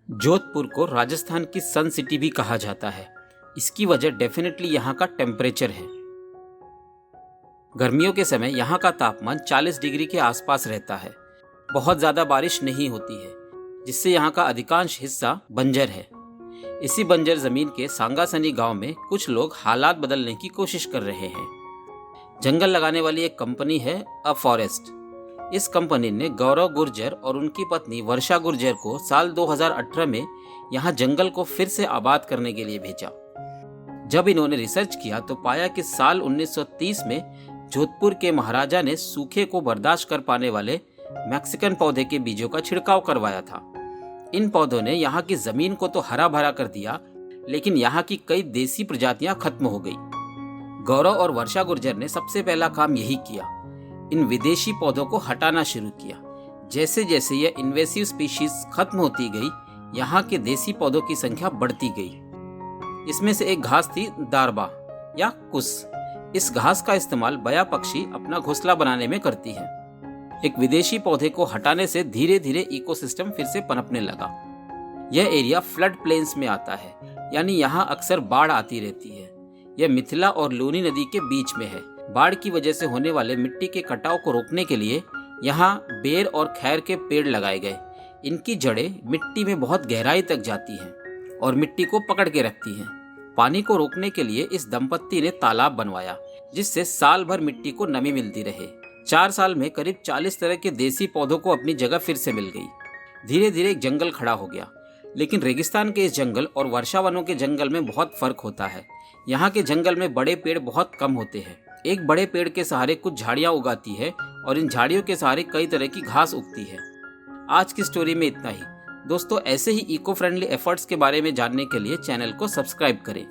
जोधपुर को राजस्थान की सन सिटी भी कहा जाता है। इसकी वजह डेफिनेटली यहाँ का टेम्परेचर है। गर्मियों के समय यहाँ का तापमान 40 डिग्री के आसपास रहता है। बहुत ज़्यादा बारिश नहीं होती है, जिससे यहाँ का अधिकांश हिस्सा बंजर है। इसी बंजर ज़मीन के सांगासनी गांव में कुछ लोग हालात बदलने की कोशिश कर रहे हैं। जंगल लगाने वाली एक कंपनी है अ फॉरेस्ट। इस कंपनी ने गौरव गुर्जर और उनकी पत्नी वर्षा गुर्जर को साल 2018 में यहाँ जंगल को फिर से आबाद करने के लिए भेजा। जब इन्होंने रिसर्च किया तो पाया कि साल 1930 में जोधपुर के महाराजा ने सूखे को बर्दाश्त कर पाने वाले मैक्सिकन पौधे के बीजों का छिड़काव करवाया था। इन पौधों ने यहाँ की जमीन को तो हरा भरा कर दिया, लेकिन यहाँ की कई देसी प्रजातियां खत्म हो गई। गौरव और वर्षा गुर्जर ने सबसे पहला काम यही किया, इन विदेशी पौधों को हटाना शुरू किया। जैसे जैसे यह इन्वेसिव स्पीशीज खत्म होती गई, यहाँ के देसी पौधों की संख्या बढ़ती गई। इसमें से एक घास थी दारबा या कुस। इस घास का इस्तेमाल बया पक्षी अपना घोंसला बनाने में करती है। एक विदेशी पौधे को हटाने से धीरे धीरे इकोसिस्टम फिर से पनपने लगा। यह एरिया फ्लड प्लेन्स में आता है, यानी यहाँ अक्सर बाढ़ आती रहती है। यह मिथिला और लूनी नदी के बीच में है। बाढ़ की वजह से होने वाले मिट्टी के कटाव को रोकने के लिए यहाँ बेर और खैर के पेड़ लगाए गए। इनकी जड़ें मिट्टी में बहुत गहराई तक जाती हैं और मिट्टी को पकड़ के रखती हैं। पानी को रोकने के लिए इस दंपत्ति ने तालाब बनवाया, जिससे साल भर मिट्टी को नमी मिलती रहे। 4 साल में करीब 40 तरह के देसी पौधों को अपनी जगह फिर से मिल गई। धीरे धीरे एक जंगल खड़ा हो गया। लेकिन रेगिस्तान के इस जंगल और वर्षा वनों के जंगल में बहुत फर्क होता है। यहाँ के जंगल में बड़े पेड़ बहुत कम होते हैं। एक बड़े पेड़ के सहारे कुछ झाड़ियाँ उगाती है और इन झाड़ियों के सहारे कई तरह की घास उगती है। आज की स्टोरी में इतना ही। दोस्तों, ऐसे ही इको फ्रेंडली एफर्ट्स के बारे में जानने के लिए चैनल को सब्सक्राइब करें।